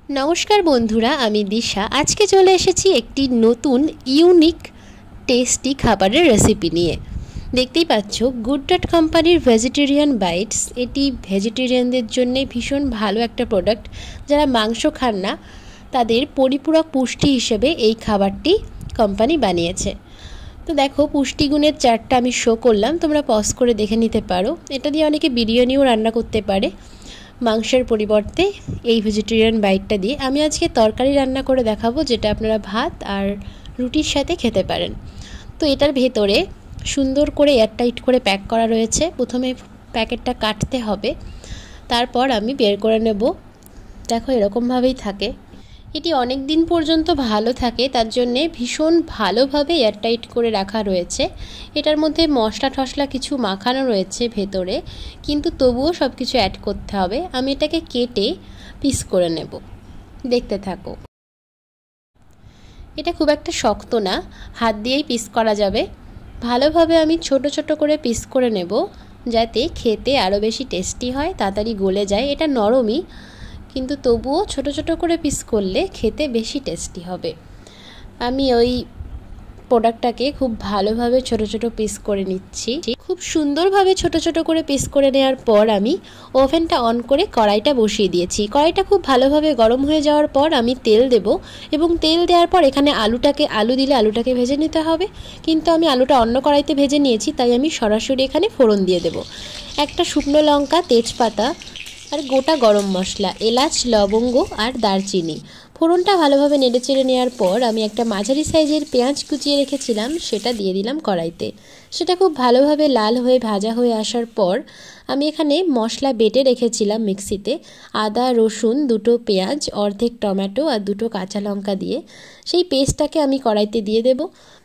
নমস্কার বন্ধুরা, আমি দিশা। আজকে চলে এসেছি একটি নতুন ইউনিক টেস্টি খাবারের রেসিপি নিয়ে। দেখতেই পাচ্ছ, গুড ডট কোম্পানির ভেজিটেরিয়ান বাইটস। এটি ভেজিটেরিয়ানদের জন্য ভীষণ ভালো একটা প্রোডাক্ট। যারা মাংস খান না তাদের পরিপূরক পুষ্টি হিসেবে এই খাবারটি কোম্পানি বানিয়েছে। তো দেখো, পুষ্টিগুণের চার্টটা আমি শো করলাম, তোমরা পজ করে দেখে নিতে পারো। এটা দিয়ে অনেকে বিরিয়ানিও রান্না করতে পারে মাংসের পরিবর্তে। এই ভেজিটেরিয়ান বাইটটা দিয়ে আমি আজকে তরকারি রান্না করে দেখাবো, যেটা আপনারা ভাত আর রুটির সাথে খেতে পারেন। তো এটার ভেতরে সুন্দর করে এয়ারটাইট করে প্যাক করা রয়েছে। প্রথমে প্যাকেটটা কাটতে হবে, তারপর আমি বের করে নেব। দেখো, এরকমভাবেই থাকে। এটি অনেক দিন পর্যন্ত ভালো থাকে, তার জন্যে ভীষণ ভালোভাবে এয়ারটাইট করে রাখা রয়েছে। এটার মধ্যে মশলা টশলা কিছু মাখানো রয়েছে ভেতরে, কিন্তু তবুও সব কিছু অ্যাড করতে হবে। আমি এটাকে কেটে পিস করে নেব, দেখতে থাকো। এটা খুব একটা শক্ত না, হাত দিয়েই পিস করা যাবে। ভালোভাবে আমি ছোট ছোট করে পিস করে নেব, যাতে খেতে আরও বেশি টেস্টি হয়, তাড়াতাড়ি গলে যায়। এটা নরমই, কিন্তু তবুও ছোট ছোট করে পিস করলে খেতে বেশি টেস্টি হবে। আমি ওই প্রোডাক্টটাকে খুব ভালোভাবে ছোট ছোট পিস করে নিচ্ছি। খুব সুন্দরভাবে ছোট ছোট করে পিস করে নেওয়ার পর আমি ওভেনটা অন করে কড়াইটা বসিয়ে দিয়েছি। কড়াইটা খুব ভালোভাবে গরম হয়ে যাওয়ার পর আমি তেল দেব, এবং তেল দেওয়ার পর এখানে আলু দিলে আলুটাকে ভেজে নিতে হবে। কিন্তু আমি আলুটা অন্য কড়াইতে ভেজে নিয়েছি, তাই আমি সরাসরি এখানে ফোড়ন দিয়ে দেব। একটা শুকনো লঙ্কা, তেজপাতা আর গোটা গরম মশলা, এলাচ, লবঙ্গ আর দারচিনি। ফোড়নটা ভালোভাবে নেড়েচেড়ে নেওয়ার পর আমি একটা মাঝারি সাইজের পেঁয়াজ কুচিয়ে রেখেছিলাম, সেটা দিয়ে দিলাম কড়াইতে। সেটা খুব ভালোভাবে লাল হয়ে ভাজা হয়ে আসার পর আমি এখানে মশলা বেটে রেখেছিলাম মিক্সিতে। আদা, রসুন, দুটো পেঁয়াজ, অর্ধেক টমেটো আর দুটো কাঁচা লঙ্কা দিয়ে সেই পেস্টটাকে আমি কড়াইতে দিয়ে দেব।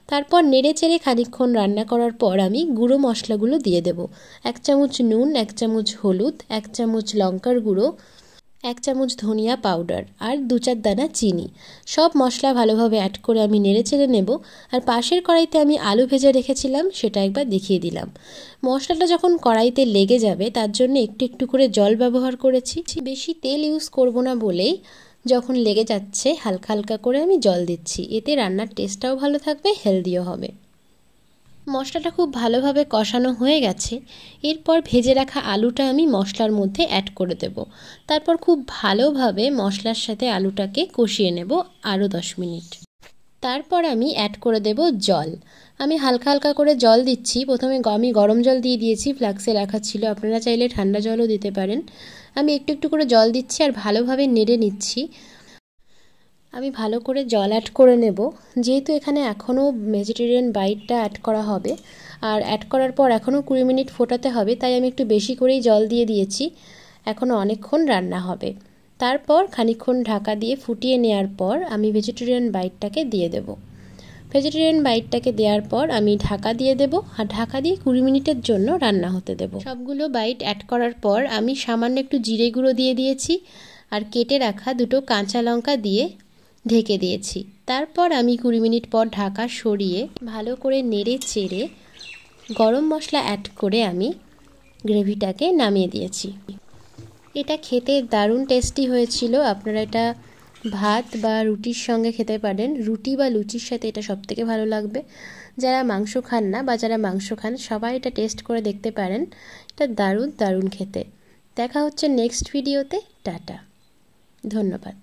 তারপর নেড়েচেড়ে খানিকক্ষণ রান্না করার পর আমি গুঁড়ো মশলাগুলো দিয়ে দেব। 1 চামচ নুন, 1 চামচ হলুদ, 1 চামচ লঙ্কার গুঁড়ো, 1 চামচ ধনিয়া পাউডার আর 2-4 দানা চিনি। সব মশলা ভালোভাবে অ্যাড করে আমি নেড়েচেড়ে নেব। আর পাশের কড়াইতে আমি আলু ভেজে রেখেছিলাম, সেটা একবার দেখিয়ে দিলাম। মশলাটা যখন কড়াইতে লেগে যাবে, তার জন্য একটু একটু করে জল ব্যবহার করেছি। বেশি তেল ইউজ করব না বলেই যখন লেগে যাচ্ছে হালকা হালকা করে আমি জল দিচ্ছি। এতে রান্নার টেস্টটাও ভালো থাকবে, হেলদিও হবে। মশলাটা খুব ভালোভাবে কষানো হয়ে গেছে। এরপর ভেজে রাখা আলুটা আমি মশলার মধ্যে অ্যাড করে দেব। তারপর খুব ভালোভাবে মশলার সাথে আলুটাকে কষিয়ে নেব আরও 10 মিনিট। তারপর আমি অ্যাড করে দেব জল। আমি হালকা হালকা করে জল দিচ্ছি। প্রথমে আমি গরম জল দিয়ে দিয়েছি, ফ্লাক্সে রাখা ছিল, আপনারা চাইলে ঠান্ডা জলও দিতে পারেন। আমি একটু একটু করে জল দিচ্ছি আর ভালোভাবে নেড়ে নিচ্ছি। আমি ভালো করে জল অ্যাড করে নেব, যেহেতু এখানে এখনও ভেজিটেরিয়ান বাইটটা অ্যাড করা হবে, আর অ্যাড করার পর এখনও 20 মিনিট ফোটাতে হবে, তাই আমি একটু বেশি করেই জল দিয়ে দিয়েছি। এখনও অনেকক্ষণ রান্না হবে। তারপর খানিকক্ষণ ঢাকা দিয়ে ফুটিয়ে নেওয়ার পর আমি ভেজিটেরিয়ান বাইটটাকে দিয়ে দেব। ভেজিটেরিয়ান বাইটটাকে দেওয়ার পর আমি ঢাকা দিয়ে দেব, আর ঢাকা দিয়ে 20 মিনিটের জন্য রান্না হতে দেব। সবগুলো বাইট অ্যাড করার পর আমি সামান্য একটু জিরে গুঁড়ো দিয়ে দিয়েছি, আর কেটে রাখা দুটো কাঁচা লঙ্কা দিয়ে ঢেকে দিয়েছি। তারপর আমি 20 মিনিট পর ঢাকা সরিয়ে ভালো করে নেড়ে চেড়ে গরম মশলা অ্যাড করে আমি গ্রেভিটাকে নামিয়ে দিয়েছি। এটা খেতে দারুণ টেস্টি হয়েছিল। আপনারা এটা ভাত বা রুটির সঙ্গে খেতে পারেন। রুটি বা লুচির সাথে এটা সবথেকে ভালো লাগবে। যারা মাংস খান না বা যারা মাংস খান, সবাই এটা টেস্ট করে দেখতে পারেন। এটা দারুণ দারুণ খেতে। দেখা হচ্ছে নেক্সট ভিডিওতে। টাটা, ধন্যবাদ।